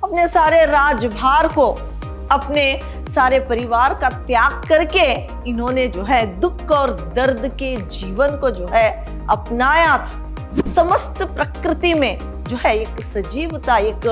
अपने सारे राजभार को, अपने सारे परिवार का त्याग करके इन्होंने जो है दुख और दर्द के जीवन को जो है अपनाया था। समस्त प्रकृति में जो है एक सजीवता, एक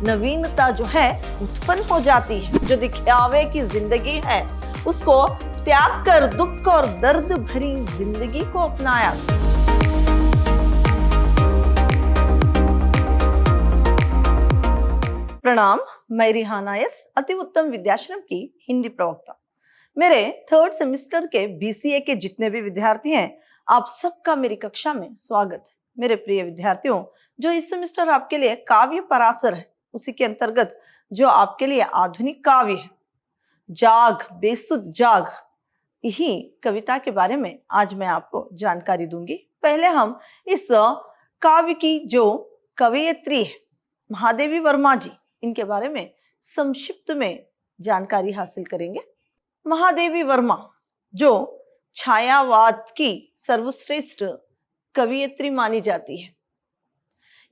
नवीनता जो है उत्पन्न हो जाती है। जो दिखावे की जिंदगी है उसको त्याग कर दुख और दर्द भरी जिंदगी को अपनाया। प्रणाम, मैं रिहाना एस, अति उत्तम विद्याश्रम की हिंदी प्रवक्ता। मेरे 3rd सेमेस्टर के BCA के जितने भी विद्यार्थी हैं, आप सबका मेरी कक्षा में स्वागत है। मेरे प्रिय विद्यार्थियों, जो इस सेमेस्टर आपके लिए काव्य पराशर है, उसी के अंतर्गत जो आपके लिए आधुनिक काव्य है, जाग बेसुध जाग, यही कविता के बारे में आज मैं आपको जानकारी दूंगी। पहले हम इस काव्य की जो कवयित्री है महादेवी वर्मा जी, इनके बारे में संक्षिप्त में जानकारी हासिल करेंगे। महादेवी वर्मा जो छायावाद की सर्वश्रेष्ठ कवयित्री मानी जाती है।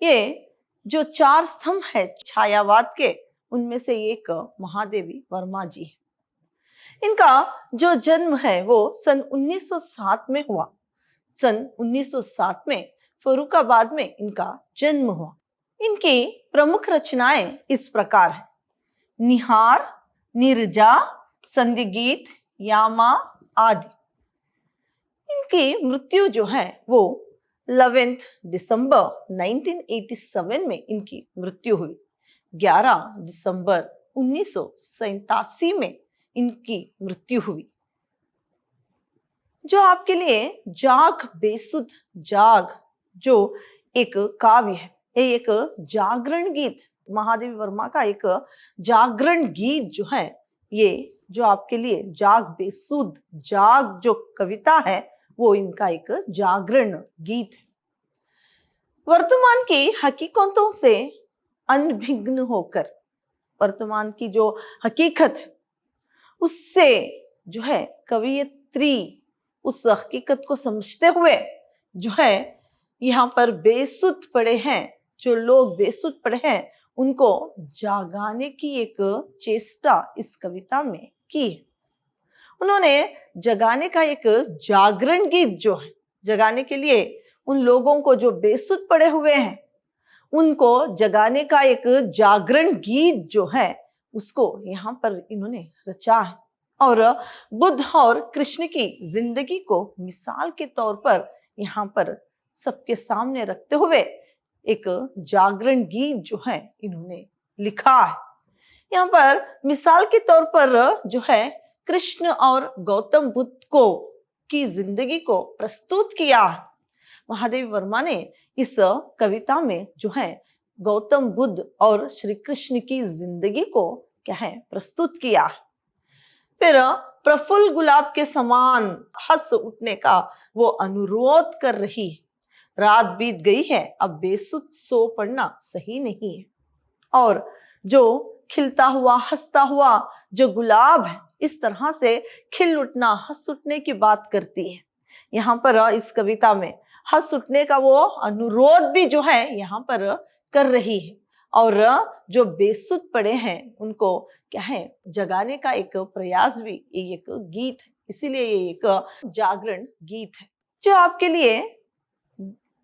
ये जो 4 स्तंभ है छायावाद के, उनमें से एक महादेवी वर्मा जी है। इनका जो जन्म है वो सन 1907 में हुआ। सन 1907 में फर्रुखाबाद में इनका जन्म हुआ। इनकी प्रमुख रचनाएं इस प्रकार है: निहार, नीरजा, संधिगीत, यामा आदि। इनकी मृत्यु जो है वो 11 दिसंबर 1987 में इनकी मृत्यु हुई। 11 दिसंबर 1987 में इनकी मृत्यु हुई। जो आपके लिए जाग बेसुध जाग जो एक काव्य है, ये एक जागरण गीत, महादेवी वर्मा का एक जागरण गीत जो है, ये जो आपके लिए जाग बेसुध जाग जो कविता है वो इनका एक जागरण गीत है। वर्तमान की हकीकतों से अनभिज्ञ होकर, वर्तमान की जो हकीकत है उससे जो है कवयित्री उस हकीकत को समझते हुए जो है यहाँ पर बेसुध पड़े हैं, जो लोग बेसुध पड़े हैं, उनको जगाने की एक चेष्टा इस कविता में की है। उन्होंने जगाने का एक जागरण गीत जो है, जगाने के लिए उन लोगों को जो बेसुध पड़े हुए हैं उनको जगाने का एक जागरण गीत जो है उसको यहाँ पर इन्होंने रचा है। और बुद्ध और कृष्ण की जिंदगी को मिसाल के तौर पर यहाँ पर सबके सामने रखते हुए एक जागरण गीत जो है इन्होंने लिखा है। यहाँ पर मिसाल के तौर पर जो है कृष्ण और गौतम बुद्ध को की जिंदगी को प्रस्तुत किया है। महादेवी वर्मा ने इस कविता में जो है गौतम बुद्ध और श्री कृष्ण की जिंदगी को क्या है प्रस्तुत किया है। फिर प्रफुल्ल गुलाब के समान हंस उठने का वो अनुरोध कर रही है। रात बीत गई है, अब बेसुध सो पड़ना सही नहीं है। और जो खिलता हुआ हंसता हुआ जो गुलाब है, इस तरह से खिल उठना हंस उठने की बात करती है। यहाँ पर इस कविता में हंस उठने का वो अनुरोध भी जो है यहाँ पर कर रही है। और जो बेसुध पड़े हैं उनको क्या है जगाने का एक प्रयास भी ये एक गीत है, इसीलिए ये एक जागरण गीत है। जो आपके लिए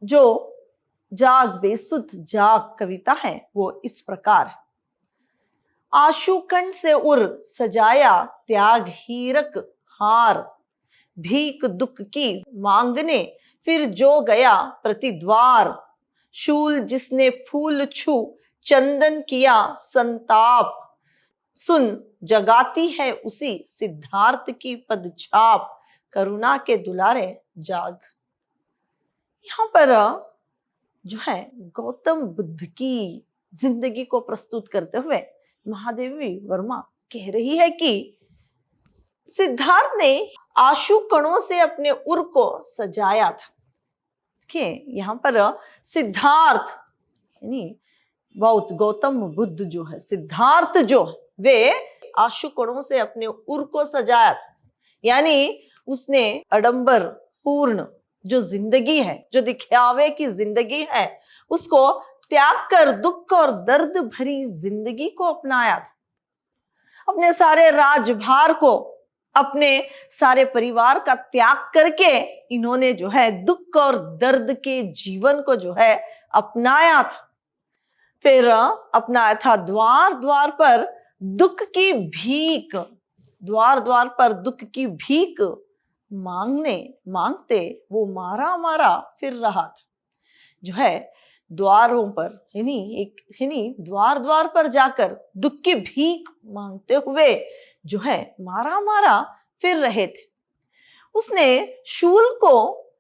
जो जाग बेसुध जाग कविता है वो इस प्रकार है: आशुकण से उर सजाया त्याग हीरक हार, भीख दुख की मांगने फिर जो गया प्रतिद्वार, शूल जिसने फूल छू चंदन किया संताप, सुन जगाती है उसी सिद्धार्थ की पदछाप, करुणा के दुलारे जाग। यहाँ पर जो है गौतम बुद्ध की जिंदगी को प्रस्तुत करते हुए महादेवी वर्मा कह रही है कि सिद्धार्थ ने आशु कणों से अपने उर को सजाया था। यहाँ पर सिद्धार्थ यानी बहुत गौतम बुद्ध जो है, सिद्धार्थ जो है वे आशु कणों से अपने उर को सजाया था, यानी उसने अडंबर पूर्ण जो जिंदगी है, जो दिखावे की जिंदगी है, उसको त्याग कर दुख और दर्द भरी जिंदगी को अपनाया था। अपने सारे राजभार को, अपने सारे परिवार का त्याग करके इन्होंने जो है दुख और दर्द के जीवन को जो है अपनाया था। फिर अपनाया था द्वार द्वार पर दुख की भीख, द्वार द्वार पर दुख की भीख मांगते वो मारा मारा फिर रहा था। जो है द्वारों पर द्वार द्वार पर जाकर दुख की भीख मांगते हुए जो है मारा मारा फिर रहे थे। उसने शूल को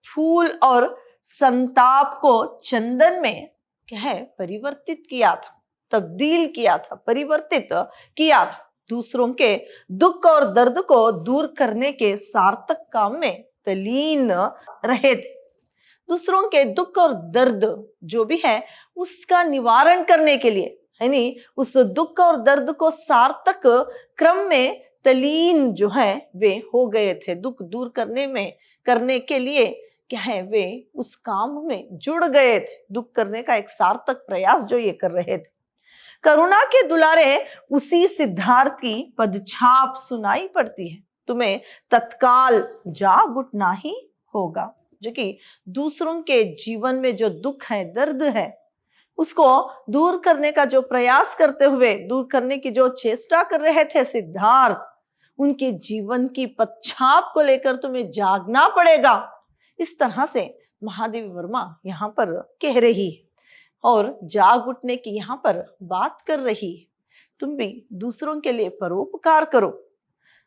फूल और संताप को चंदन में क्या है परिवर्तित किया था, तब्दील किया था, परिवर्तित किया था। दूसरों के दुख और दर्द को दूर करने के सार्थक काम में तल्लीन रहे थे। दूसरों के दुख और दर्द जो भी है उसका निवारण करने के लिए उस दुख और दर्द को सार्थक क्रम में तल्लीन जो है वे हो गए थे। दुख दूर करने के लिए क्या है वे उस काम में जुड़ गए थे। दुख करने का एक सार्थक प्रयास जो ये कर रहे थे। करुणा के दुलारे उसी सिद्धार्थ की पदछाप सुनाई पड़ती है, तुम्हें तत्काल जाग उठना ही होगा। जो कि दूसरों के जीवन में जो दुख है, दर्द है, उसको दूर करने का जो प्रयास करते हुए, दूर करने की जो चेष्टा कर रहे थे सिद्धार्थ, उनके जीवन की पदछाप को लेकर तुम्हें जागना पड़ेगा। इस तरह से महादेवी वर्मा यहाँ पर कह रही है और जाग उठने की यहाँ पर बात कर रही है। तुम भी दूसरों के लिए परोपकार करो,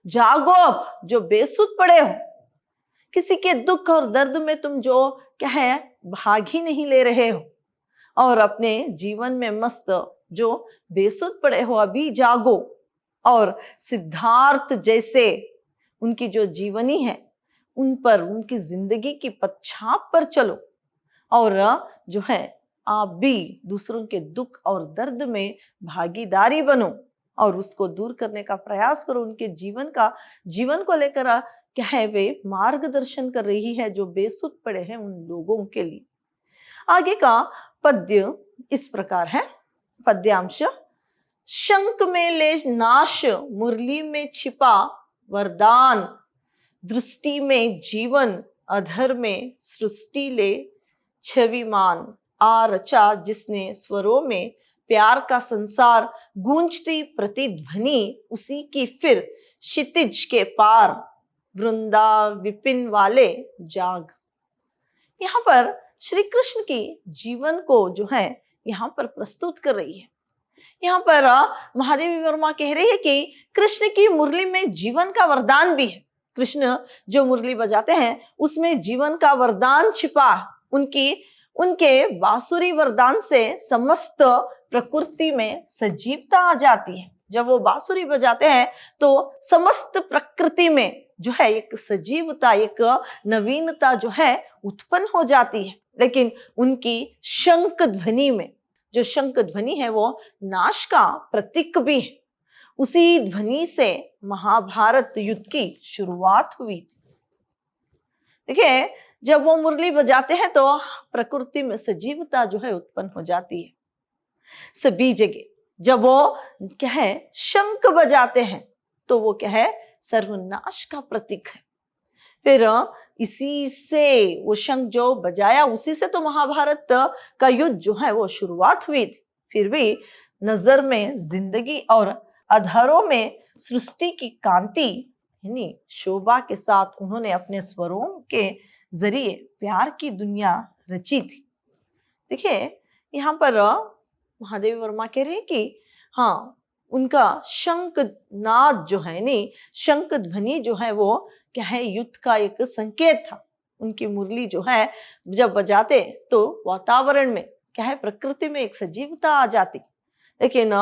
जागो अब जो बेसुध पड़े हो। किसी के दुख और दर्द में तुम जो क्या है भाग ही नहीं ले रहे हो और अपने जीवन में मस्त जो बेसुध पड़े हो, अभी जागो और सिद्धार्थ जैसे उनकी जो जीवनी है उन पर, उनकी जिंदगी की पदछाप पर चलो और जो है आप भी दूसरों के दुख और दर्द में भागीदारी बनो और उसको दूर करने का प्रयास करो। उनके जीवन को लेकर क्या है वे मार्गदर्शन कर रही है जो बेसुध पड़े हैं उन लोगों के लिए। आगे का पद्य इस प्रकार है। पद्यांश, शंख में ले नाश मुरली में छिपा वरदान, दृष्टि में जीवन अधर में सृष्टि ले छविमान, आ रचा जिसने स्वरों में प्यार का संसार, गूंजती प्रतिध्वनि उसी की फिर क्षितिज के पार, वृंदा विपिन वाले जाग। यहाँ पर श्री कृष्ण की जीवन को जो है यहाँ पर प्रस्तुत कर रही है। यहाँ पर महादेवी वर्मा कह रही है कि कृष्ण की मुरली में जीवन का वरदान भी है। कृष्ण जो मुरली बजाते हैं उसमें जीवन का वरदान छिपा है। उनके बांसुरी वरदान से समस्त प्रकृति में सजीवता आ जाती है। जब वो बांसुरी बजाते हैं तो समस्त प्रकृति में जो है एक सजीवता, एक नवीनता जो है उत्पन्न हो जाती है। लेकिन उनकी शंख ध्वनि में, जो शंख ध्वनि है वो नाश का प्रतीक भी है। उसी ध्वनि से महाभारत युद्ध की शुरुआत हुई। देखिए, जब वो मुरली बजाते हैं तो प्रकृति में सजीवता जो है उत्पन्न हो जाती है सभी जगह। जब वो क्या है शंख बजाते हैं तो वो क्या है सर्वनाश का प्रतीक है। फिर इसी से वो शंख जो बजाया उसी से तो महाभारत का युद्ध जो है वो शुरुआत हुई थी। फिर भी नजर में जिंदगी और अधरों में सृष्टि की कांति यानी शोभा के साथ उन्होंने अपने स्वरों के जरिए प्यार की दुनिया रची थी। देखिए, यहाँ पर महादेवी वर्मा कह रहे हैं कि हाँ, उनका शंख नाद जो है शंख ध्वनि जो है वो क्या है युद्ध का एक संकेत था। उनकी मुरली जो है जब बजाते तो वातावरण में क्या है प्रकृति में एक सजीवता आ जाती। लेकिन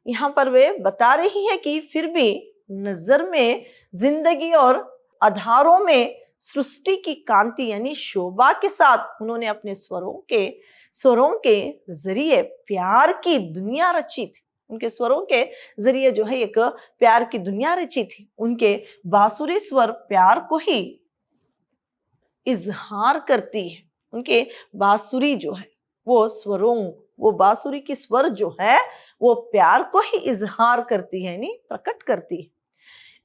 यहाँ पर वे बता रही है कि फिर भी नजर में जिंदगी और आधारों में सृष्टि की कांति यानी शोभा के साथ उन्होंने अपने स्वरों के जरिए प्यार की दुनिया रची थी। उनके स्वरों के जरिए जो है एक प्यार की दुनिया रची थी। उनके बांसुरी स्वर प्यार को ही इजहार करती है। उनके बांसुरी जो है वो स्वरों वो बांसुरी की स्वर जो है वो प्यार को ही इजहार करती है, यानी प्रकट करती है।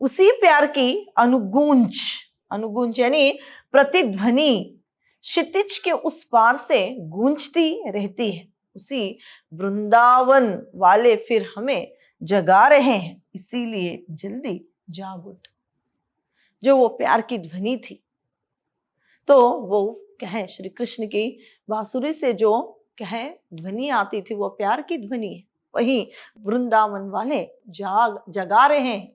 उसी प्यार की अनुगूंज, अनुगूंज यानी प्रतिध्वनि क्षितिज के उस पार से गूंजती रहती है। उसी वृंदावन वाले फिर हमें जगा रहे हैं, इसीलिए जल्दी जाग उठ। जो वो प्यार की ध्वनि थी, तो वो कहे श्री कृष्ण की बांसुरी से जो कहे ध्वनि आती थी वो प्यार की ध्वनि है। वही वृंदावन वाले जगा रहे हैं,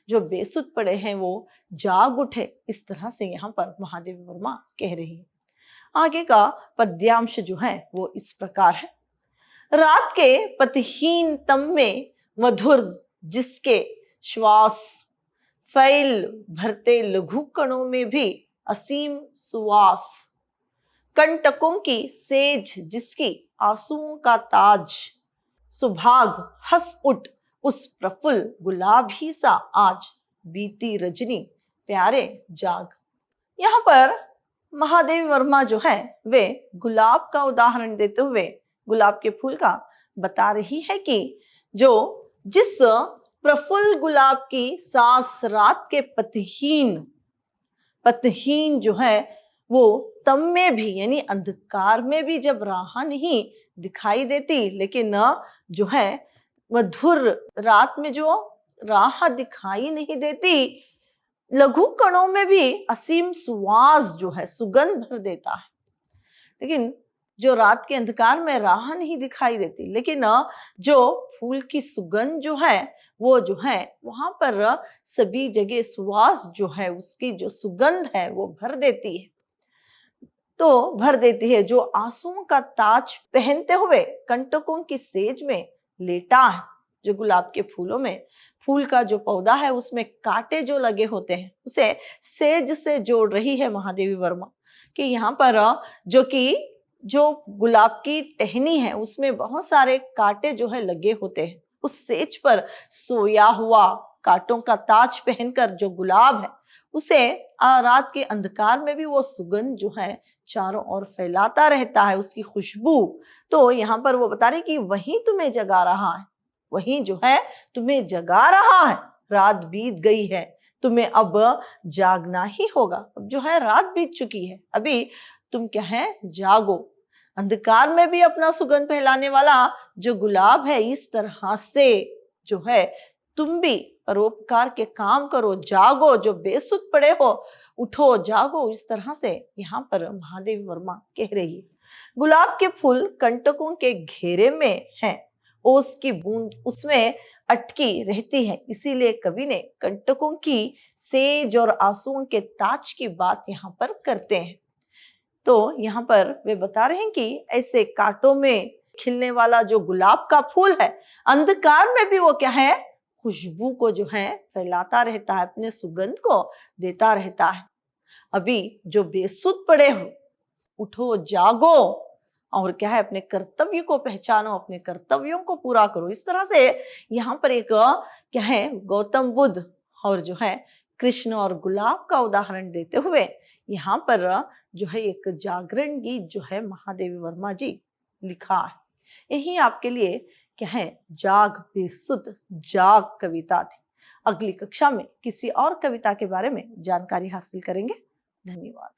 जो बेसुध पड़े हैं वो जाग उठे। इस तरह से यहाँ पर महादेवी वर्मा कह रही है। आगे का पद्यांश जो है वो इस प्रकार है। रात के पतहीन तम में मधुर जिसके श्वास, फैल भरते लघु कणों में भी असीम सुवास, कंटकों की सेज जिसकी आंसुओं का ताज, सुभाग हंस उठ उस प्रफुल्ल गुलाबी सा आज, बीती रजनी प्यारे जाग। यहाँ पर महादेवी वर्मा जो है वे गुलाब का उदाहरण देते हुए गुलाब के फूल का बता रही है कि जो जिस प्रफुल्ल गुलाब की सांस रात के पतहीन जो है वो तम में भी यानी अंधकार में भी जब राह नहीं दिखाई देती, लेकिन जो है मधुर रात में जो राह दिखाई नहीं देती, लघु कणों में भी असीम सुवास जो है सुगंध भर देता है। लेकिन जो रात के अंधकार में राह नहीं दिखाई देती, लेकिन जो फूल की सुगंध जो है वो जो है वहां पर सभी जगह सुवास जो है उसकी जो सुगंध है वो भर देती है। तो भर देती है जो आंसुओं का ताज पहनते हुए कंटकों की सेज में लेटा है। जो गुलाब के फूलों में फूल का जो पौधा है उसमें कांटे जो लगे होते हैं उसे सेज से जोड़ रही है महादेवी वर्मा कि यहाँ पर जो गुलाब की टहनी है उसमें बहुत सारे कांटे जो है लगे होते हैं। उस सेज पर सोया हुआ कांटों का ताज पहनकर जो गुलाब है उसे रात के अंधकार में भी वो सुगंध जो है चारों ओर फैलाता रहता है, उसकी खुशबू। तो यहाँ पर वो बता रही कि वही तुम्हें जगा रहा है, वही जो है तुम्हें जगा रहा है। रात बीत गई है, तुम्हें अब जागना ही होगा। अब जो है रात बीत चुकी है, अभी तुम क्या है जागो। अंधकार में भी अपना सुगंध फैलाने वाला जो गुलाब है, इस तरह से जो है तुम भी परोपकार के काम करो, जागो। जो बेसुध पड़े हो उठो, जागो। इस तरह से यहाँ पर महादेवी वर्मा कह रही है। गुलाब के फूल कंटकों के घेरे में है, ओस की बूंद उसमें अटकी रहती है, इसीलिए कवि ने कंटकों की सेज और आंसुओं के ताज की बात यहाँ पर करते हैं। तो यहाँ पर वे बता रहे हैं कि ऐसे कांटों में खिलने वाला जो गुलाब का फूल है, अंधकार में भी वो क्या है खुशबू को जो है फैलाता रहता है, अपने सुगंध को देता रहता है। अभी जो बेसुध पड़े हो उठो, जागो और क्या है अपने कर्तव्य को पहचानो, अपने कर्तव्यों को पूरा करो। इस तरह से यहाँ पर एक क्या है गौतम बुद्ध और जो है कृष्ण और गुलाब का उदाहरण देते हुए यहाँ पर जो है एक जागरण गीत जो है महादेवी वर्मा जी लिखा है। यही आपके लिए क्या है जाग बेसुध जाग कविता थी। अगली कक्षा में किसी और कविता के बारे में जानकारी हासिल करेंगे। धन्यवाद।